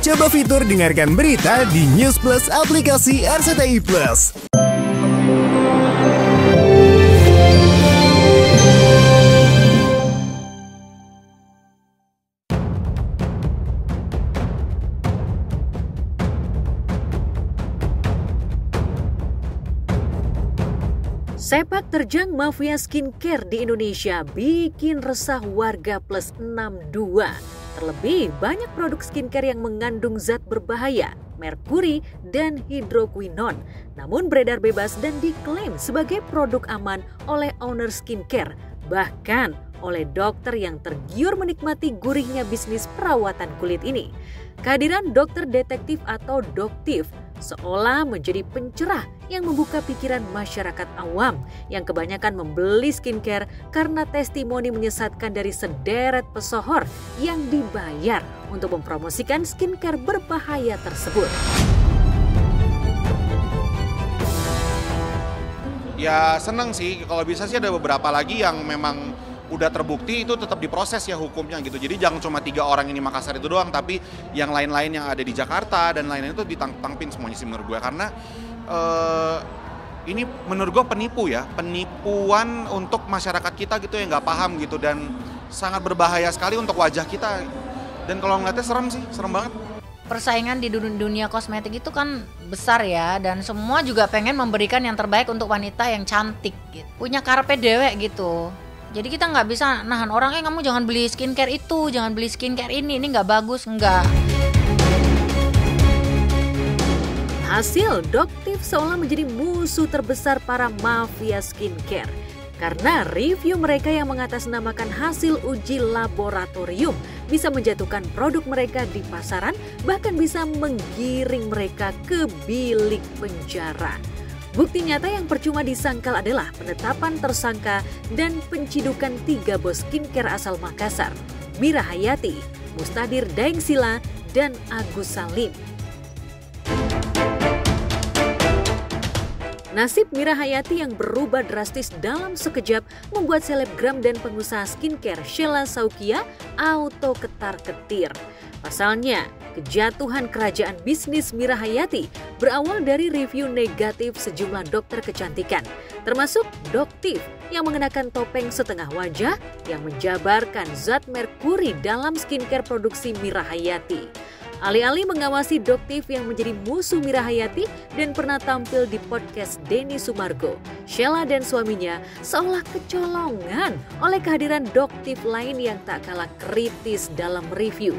Coba fitur dengarkan berita di News Plus aplikasi RCTI Plus. Sepak terjang mafia skincare di Indonesia bikin resah warga plus 62. Terlebih banyak produk skincare yang mengandung zat berbahaya, merkuri dan hidroquinon. Namun beredar bebas dan diklaim sebagai produk aman oleh owner skincare. Bahkan oleh dokter yang tergiur menikmati gurihnya bisnis perawatan kulit ini. Kehadiran dokter detektif atau doktif seolah menjadi pencerah yang membuka pikiran masyarakat awam yang kebanyakan membeli skincare karena testimoni menyesatkan dari sederet pesohor yang dibayar untuk mempromosikan skincare berbahaya tersebut. Ya seneng sih, kalau bisa sih ada beberapa lagi yang memang udah terbukti itu tetap diproses ya hukumnya gitu. Jadi jangan cuma 3 orang ini Makassar itu doang, tapi yang lain-lain yang ada di Jakarta dan lain-lain itu ditangpin semuanya sih menurut gue. Karena ini menurut gue penipuan untuk masyarakat kita gitu yang nggak paham gitu, dan sangat berbahaya sekali untuk wajah kita. Dan kalau ngeliatnya serem sih, serem banget. Persaingan di dunia kosmetik itu kan besar ya, dan semua juga pengen memberikan yang terbaik untuk wanita yang cantik gitu. Punya karpe dewek gitu. Jadi kita nggak bisa nahan orang, kamu jangan beli skincare itu, jangan beli skincare ini nggak bagus, enggak. Hasil, doktif seolah menjadi musuh terbesar para mafia skincare. Karena review mereka yang mengatasnamakan hasil uji laboratorium bisa menjatuhkan produk mereka di pasaran, bahkan bisa menggiring mereka ke bilik penjara. Bukti nyata yang percuma disangkal adalah penetapan tersangka dan pencidukan 3 bos skincare asal Makassar, Mira Hayati, Mustadir Daengsila, dan Agus Salim. Nasib Mira Hayati yang berubah drastis dalam sekejap membuat selebgram dan pengusaha skincare Sheila Saukia auto ketar-ketir. Pasalnya, kejatuhan kerajaan bisnis Mira Hayati berawal dari review negatif sejumlah dokter kecantikan, termasuk doktif yang mengenakan topeng setengah wajah yang menjabarkan zat merkuri dalam skincare produksi Mira Hayati. Alih-alih mengawasi doktif yang menjadi musuh Mira Hayati dan pernah tampil di podcast Denny Sumargo, Sheila dan suaminya seolah kecolongan oleh kehadiran doktif lain yang tak kalah kritis dalam review.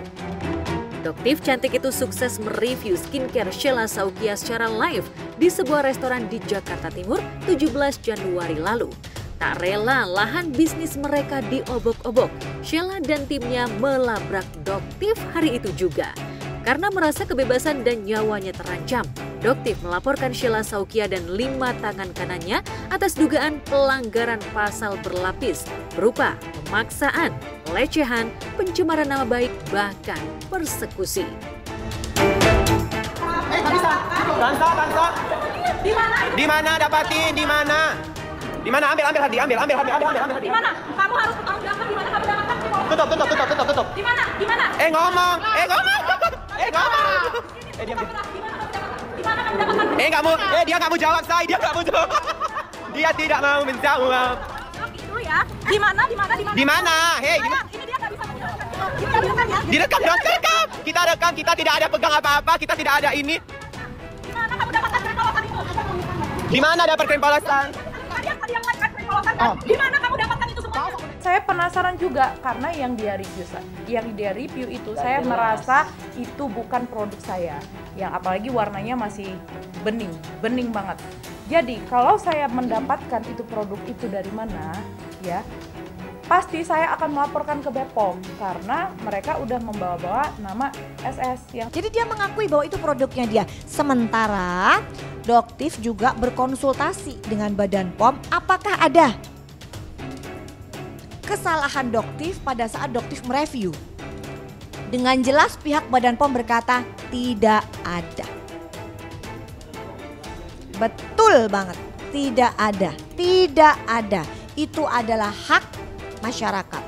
Doktif cantik itu sukses mereview skincare Sheila Saukia secara live di sebuah restoran di Jakarta Timur 17 Januari lalu. Tak rela lahan bisnis mereka diobok-obok, Sheila dan timnya melabrak doktif hari itu juga. Karena merasa kebebasan dan nyawanya terancam, doktif melaporkan Sheila Saukia dan 5 tangan kanannya atas dugaan pelanggaran pasal berlapis berupa pemaksaan, pelecehan, pencemaran nama baik, bahkan persekusi. Tansa. Di mana dapatin? Di mana? Di mana? Ambil hadi. Di mana? Kamu harus bertanggung jawab. Di mana kamu dapatkan? Tutup. Di mana? Ngomong. Diam. Di mana kamu dapatkan? Dia nggak mau jawab, dia nggak mau jawab. Dia tidak mau menjawab. Itu ya. Di mana? Di mana? Hei, Ini dia nggak bisa menjawabkan. Ini direkam ya? direkam. Kita rekam, kita tidak ada pegang apa-apa, kita tidak ada ini. Di mana kamu dapatkan krim polosan itu? Di mana dapat krim polosan? Tadi yang lain krim polosan kan? Di mana kamu dapatkan itu semua? Saya penasaran juga karena yang dia review itu saya merasa itu bukan produk saya. Yang apalagi warnanya masih bening banget. Jadi kalau saya mendapatkan itu produk itu dari mana, ya pasti saya akan melaporkan ke BPOM karena mereka udah membawa-bawa nama SS yang. Jadi dia mengakui bahwa itu produknya dia. Sementara Doktif juga berkonsultasi dengan Badan POM apakah ada kesalahan Doktif pada saat Doktif mereview. Dengan jelas pihak Badan POM berkata tidak ada. Betul banget, tidak ada. Itu adalah hak masyarakat.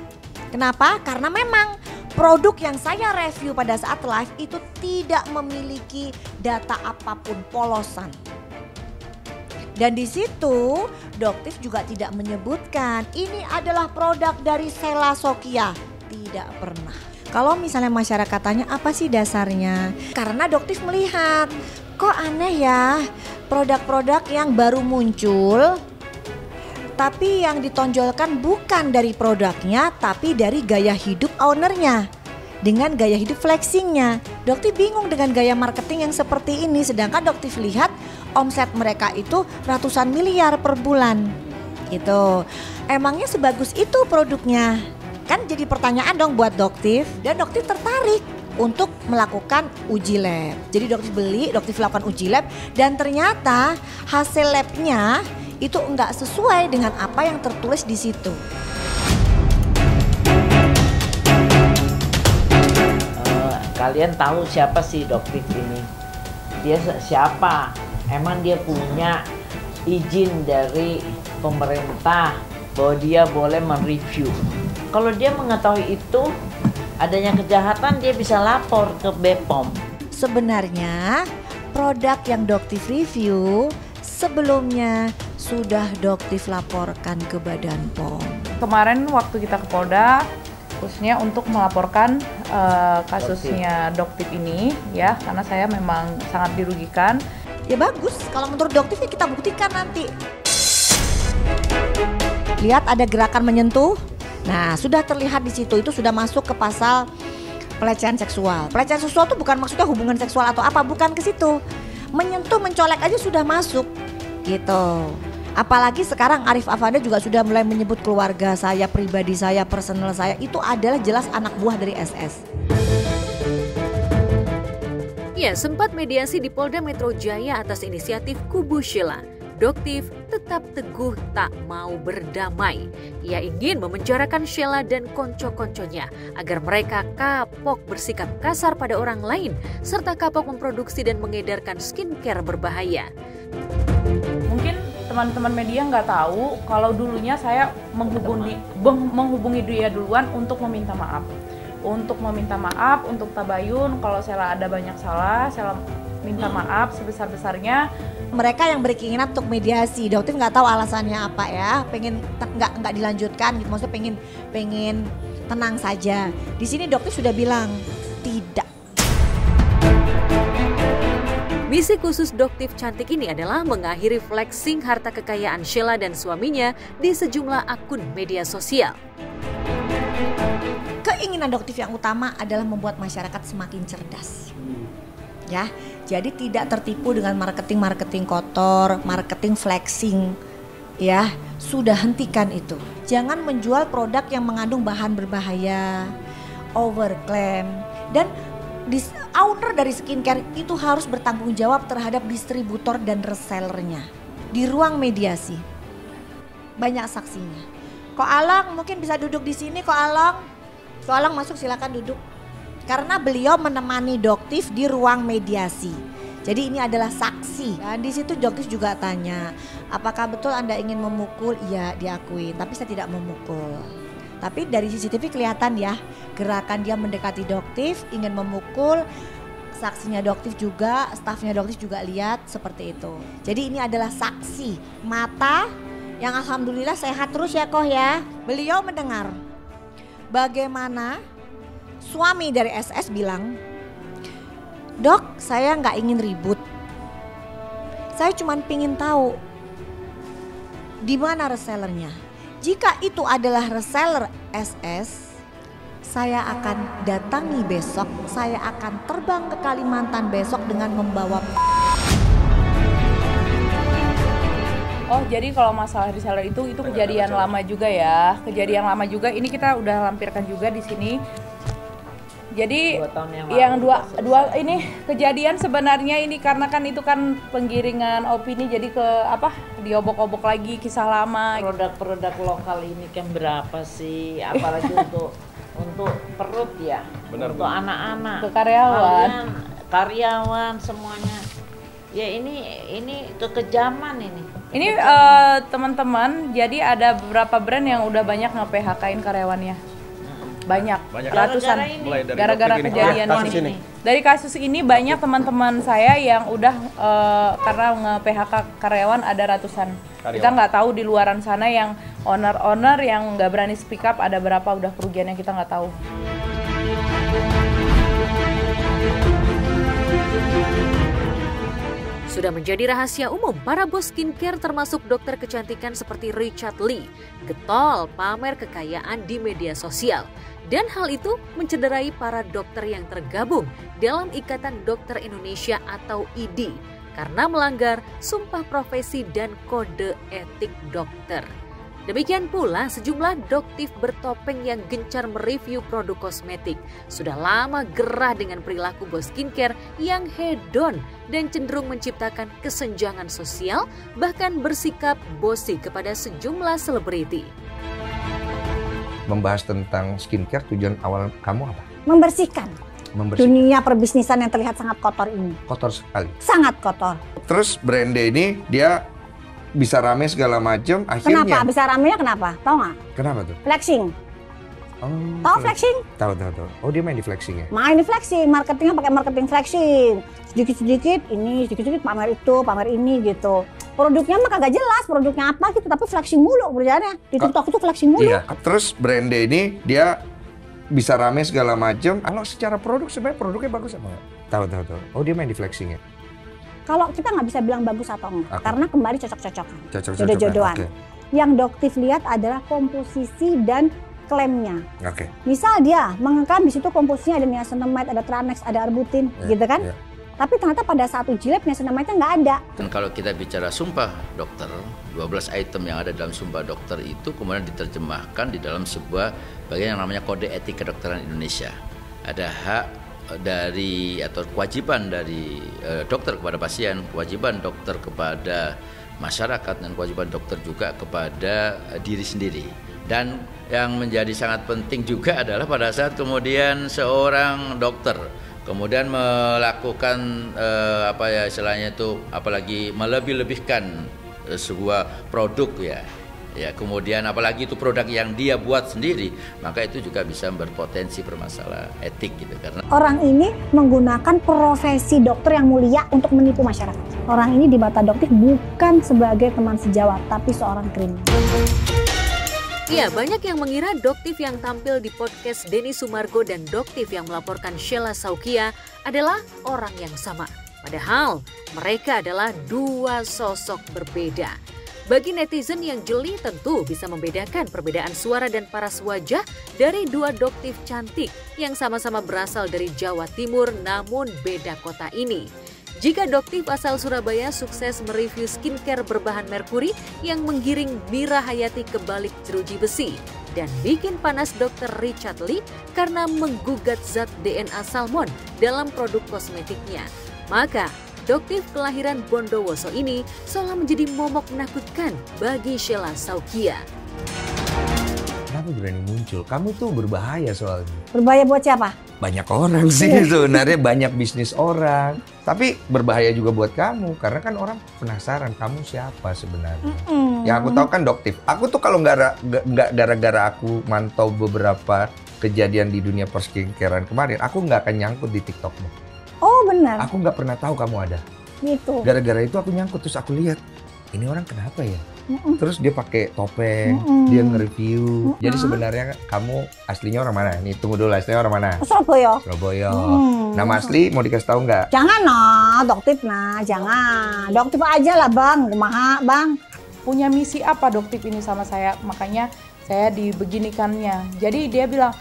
Kenapa? Karena memang Produk yang saya review pada saat live itu tidak memiliki data apapun, polosan. Dan di situ Doktif juga tidak menyebutkan ini adalah produk dari Sheila Sokya. Tidak pernah. Kalau misalnya masyarakat tanya apa sih dasarnya? Karena Doktif melihat kok aneh ya, produk-produk yang baru muncul tapi yang ditonjolkan bukan dari produknya tapi dari gaya hidup ownernya dengan gaya hidup flexingnya. Doktif bingung dengan gaya marketing yang seperti ini, sedangkan Doktif lihat omset mereka itu ratusan miliar per bulan gitu. Emangnya sebagus itu produknya? Kan jadi pertanyaan dong buat Doktif, dan Doktif tertarik untuk melakukan uji lab. Jadi Doktif lakukan uji lab dan ternyata hasil labnya itu enggak sesuai dengan apa yang tertulis di situ. Kalian tahu siapa sih Doktif ini? Dia siapa? Emang dia punya izin dari pemerintah bahwa dia boleh mereview? Kalau dia mengetahui itu adanya kejahatan, dia bisa lapor ke BPOM. Sebenarnya produk yang Doktif review sebelumnya sudah Doktif laporkan ke Badan POM. Kemarin waktu kita ke Polda, khususnya untuk melaporkan kasusnya Doktif ini ya, karena saya memang sangat dirugikan. Ya bagus, kalau menurut Doktif ya kita buktikan nanti. Lihat ada gerakan menyentuh. Nah, sudah terlihat di situ, itu sudah masuk ke pasal pelecehan seksual. Pelecehan seksual itu bukan maksudnya hubungan seksual atau apa, bukan ke situ. Menyentuh, mencolek aja sudah masuk gitu. Apalagi sekarang Arif Afanda juga sudah mulai menyebut keluarga saya, pribadi saya, personal saya, itu adalah jelas anak buah dari SS. Ya, sempat mediasi di Polda Metro Jaya atas inisiatif Kubu Sheila. Doktif tetap teguh tak mau berdamai. Ia ingin memenjarakan Sheila dan konco-konconya agar mereka kapok bersikap kasar pada orang lain serta kapok memproduksi dan mengedarkan skincare berbahaya. Mungkin teman-teman media nggak tahu kalau dulunya saya menghubungi dia duluan untuk meminta maaf. Untuk meminta maaf, untuk tabayun kalau Sheila ada banyak salah, Sheila minta maaf sebesar-besarnya. Mereka yang berkeinginan untuk mediasi, Doktif nggak tahu alasannya apa ya, pengen nggak dilanjutkan gitu, maksudnya pengen tenang saja. Di sini Doktif sudah bilang tidak. Misi khusus Doktif Cantik ini adalah mengakhiri flexing harta kekayaan Sheila dan suaminya di sejumlah akun media sosial. Keinginan Doktif yang utama adalah membuat masyarakat semakin cerdas. Ya, jadi tidak tertipu dengan marketing kotor, marketing flexing. Ya, sudah hentikan itu. Jangan menjual produk yang mengandung bahan berbahaya, overclaim, dan owner dari skincare itu harus bertanggung jawab terhadap distributor dan resellernya. Di ruang mediasi, banyak saksinya. Ko Alang mungkin bisa duduk di sini, Ko Alang. Ko Alang masuk, silakan duduk. Karena beliau menemani Doktif di ruang mediasi. Jadi ini adalah saksi. Dan di situ Doktif juga tanya, apakah betul Anda ingin memukul? Iya, diakui, tapi saya tidak memukul. Tapi dari CCTV kelihatan ya, gerakan dia mendekati Doktif, ingin memukul. Saksinya Doktif juga, stafnya Doktif juga lihat seperti itu. Jadi ini adalah saksi mata yang alhamdulillah sehat terus ya Koh ya. Beliau mendengar bagaimana suami dari SS bilang, Dok, saya nggak ingin ribut. Saya cuma pingin tahu di mana resellernya. Jika itu adalah reseller SS, saya akan datangi besok. Saya akan terbang ke Kalimantan besok dengan membawa. Oh, jadi kalau masalah reseller itu kejadian lama juga ya. Kejadian lama juga. Ini kita udah lampirkan juga di sini. Jadi 2 tahun yang dua ini kejadian sebenarnya ini karena kan itu kan penggiringan opini, jadi ke apa diobok-obok lagi kisah lama. Produk-produk lokal ini kan berapa sih, apalagi untuk perut ya, untuk anak-anak, ke karyawan, karyawan semuanya. Ya ini kekejaman ini. Ini teman-teman, jadi ada beberapa brand yang udah banyak nge-PHK-in karyawannya. banyak. Banyak. Ratusan. Mulai dari Gara-gara Doktif kejadian kasus ini. Dari kasus ini banyak teman-teman saya yang udah karena nge-PHK karyawan ada ratusan. Kita nggak tahu di luaran sana yang owner-owner yang nggak berani speak up ada berapa udah kerugiannya kita nggak tahu. Sudah menjadi rahasia umum, para bos skincare termasuk dokter kecantikan seperti Richard Lee getol pamer kekayaan di media sosial. Dan hal itu mencederai para dokter yang tergabung dalam Ikatan Dokter Indonesia atau IDI karena melanggar sumpah profesi dan kode etik dokter. Demikian pula sejumlah doktif bertopeng yang gencar mereview produk kosmetik sudah lama gerah dengan perilaku bos skincare yang hedon dan cenderung menciptakan kesenjangan sosial, bahkan bersikap bossy kepada sejumlah selebriti. Membahas tentang skincare, tujuan awal kamu apa? Membersihkan. Dunia perbisnisan yang terlihat sangat kotor ini. Kotor sekali. Sangat kotor. Terus Brande ini dia bisa rame segala macam, akhirnya. Kenapa? Bisa ramenya kenapa? Tahu nggak? Kenapa tuh? Flexing. Oh, tahu flexing? Tahu. Oh, dia main di flexing ya? Main di flexing, marketingnya pakai marketing flexing. Sedikit-sedikit ini, sedikit-sedikit pamer itu, pamer ini gitu. Produknya mah kagak jelas produknya apa gitu, tapi flexing mulu kerjaannya. Di TikTok itu flexing mulu. Iya. Terus Brande ini dia bisa rame segala macam. Kalau secara produk sebenarnya produknya bagus apa enggak? Tahu. Oh, dia main di flexing ya? Kalau kita nggak bisa bilang bagus atau enggak, karena kembali cocok-cocokan, jodoh-jodohan. Okay. Yang doktif lihat adalah komposisi dan klaimnya. Okay. Misal dia mengklaim di situ komposisinya ada niacinamide, ada Tranex, ada arbutin, gitu kan? Tapi ternyata pada saat uji lab niacinamide-nya nggak ada. Dan kalau kita bicara sumpah dokter, 12 item yang ada dalam sumpah dokter itu kemudian diterjemahkan di dalam sebuah bagian yang namanya Kode Etik Kedokteran Indonesia. Ada hak dari atau kewajiban dari dokter kepada pasien, kewajiban dokter kepada masyarakat, dan kewajiban dokter juga kepada diri sendiri. Dan yang menjadi sangat penting juga adalah pada saat kemudian seorang dokter kemudian melakukan istilahnya itu, apalagi melebih-lebihkan sebuah produk ya kemudian apalagi itu produk yang dia buat sendiri, maka itu juga bisa berpotensi bermasalah etik gitu. Karena orang ini menggunakan profesi dokter yang mulia untuk menipu masyarakat. Orang ini di mata dokter bukan sebagai teman sejawat, tapi seorang kriminal. Ya, banyak yang mengira doktif yang tampil di podcast Denny Sumargo dan doktif yang melaporkan Sheila Saukia adalah orang yang sama. Padahal mereka adalah dua sosok berbeda. Bagi netizen yang jeli tentu bisa membedakan perbedaan suara dan paras wajah dari dua doktif cantik yang sama-sama berasal dari Jawa Timur namun beda kota ini. Jika doktif asal Surabaya sukses mereview skincare berbahan merkuri yang menggiring Mira Hayati ke balik jeruji besi dan bikin panas Dr. Richard Lee karena menggugat zat DNA salmon dalam produk kosmetiknya, maka doktif kelahiran Bondowoso ini seolah menjadi momok menakutkan bagi Sheila Saukia. Kenapa berani muncul? Kamu tuh berbahaya soalnya. Berbahaya buat siapa? Banyak orang sih sebenarnya, banyak bisnis orang. Tapi berbahaya juga buat kamu, karena kan orang penasaran kamu siapa sebenarnya. Yang aku tahu kan doktif. Aku tuh kalau nggak gara-gara aku mantau beberapa kejadian di dunia perskincarean kemarin, aku nggak akan nyangkut di TikTokmu. Oh benar. Aku nggak pernah tahu kamu ada. Gitu. Gara-gara itu aku nyangkut, terus aku lihat ini orang kenapa ya? Terus dia pakai topeng, dia nge-review. Jadi sebenarnya kamu aslinya orang mana? Nih tunggu dulu, aslinya orang mana? Surabaya. Surabaya. Nama asli mau dikasih tahu nggak? Jangan nah, doktif nah, jangan. Doktif aja lah bang, kumaha bang. Punya misi apa doktif ini sama saya? Makanya saya dibeginikannya. Jadi dia bilang,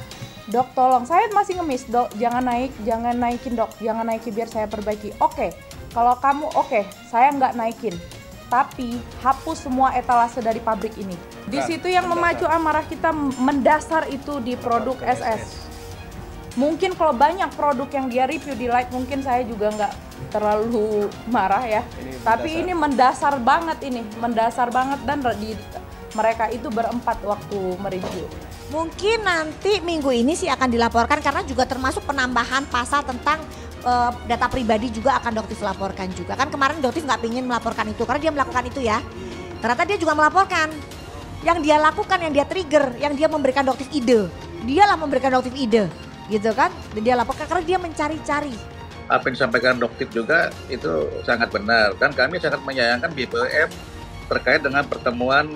dok tolong, saya masih ngemis, dok jangan naikin dok, jangan naikin biar saya perbaiki. Oke, kalau kamu oke, saya nggak naikin. Tapi hapus semua etalase dari pabrik ini. Di situ yang memacu amarah kita mendasar itu di produk SS. Mungkin kalau banyak produk yang dia review di like, mungkin saya juga nggak terlalu marah ya. Tapi ini mendasar banget dan mereka itu berempat waktu mereview. Mungkin nanti minggu ini sih akan dilaporkan karena juga termasuk penambahan pasal tentang data pribadi juga akan doktif laporkan juga. Kan kemarin doktif nggak pingin melaporkan itu karena dia melakukan itu ya. Ternyata dia juga melaporkan. Yang dia lakukan, yang dia trigger, yang dia memberikan doktif ide. Dialah memberikan Doktif ide, gitu kan? Dia laporkan karena dia mencari-cari. Apa yang disampaikan Doktif juga itu sangat benar, dan kami sangat menyayangkan BPOM terkait dengan pertemuan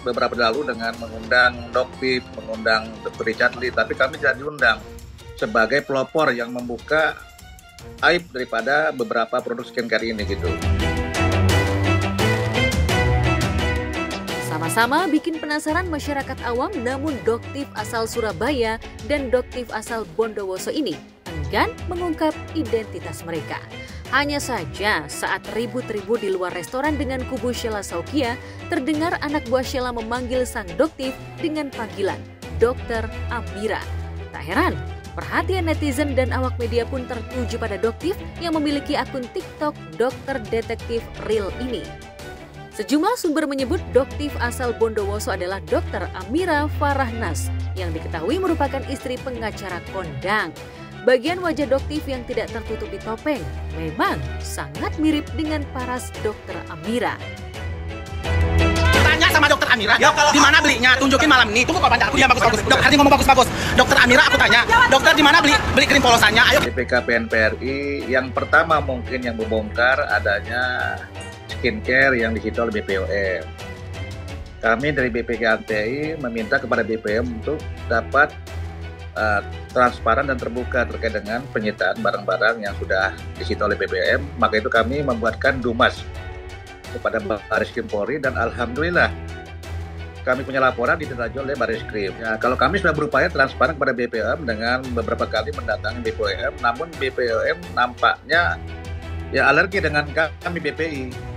beberapa lalu dengan mengundang Doktif, mengundang Dr. Richard Lee, tapi kami tidak diundang sebagai pelopor yang membuka aib daripada beberapa produk skincare ini gitu. Sama-sama bikin penasaran masyarakat awam, namun Doktif asal Surabaya dan Doktif asal Bondowoso ini enggan mengungkap identitas mereka. Hanya saja saat ribut-ribut di luar restoran dengan kubu Sheila Saukia, terdengar anak buah Sheila memanggil sang Doktif dengan panggilan Dr. Amira. Tak heran, perhatian netizen dan awak media pun tertuju pada Doktif yang memiliki akun TikTok Dokter Detektif Real ini. Sejumlah sumber menyebut Doktif asal Bondowoso adalah Dr. Amira Farahnas yang diketahui merupakan istri pengacara kondang. Bagian wajah Doktif yang tidak tertutupi topeng memang sangat mirip dengan paras Dr. Amira. Tanya sama Dokter Amira, di mana belinya? Tunjukin malam ini. Tunggu kalau aku dia bagus-bagus. Dokter Hardi ngomong bagus-bagus. Dokter Amira aku tanya, dokter di mana beli krim polosannya? Ayo. BPK PNPRI yang pertama mungkin yang membongkar adanya skincare yang disita oleh BPOM. Kami dari BPK-PNPRI meminta kepada BPOM untuk dapat transparan dan terbuka terkait dengan penyitaan barang-barang yang sudah disita oleh BPOM. Maka itu kami membuatkan Dumas kepada Barreskrim Polri dan alhamdulillah kami punya laporan ditindaklanjuti oleh Barreskrim. Ya, kalau kami sudah berupaya transparan kepada BPOM dengan beberapa kali mendatangi BPOM, namun BPOM nampaknya ya alergi dengan kami BPI.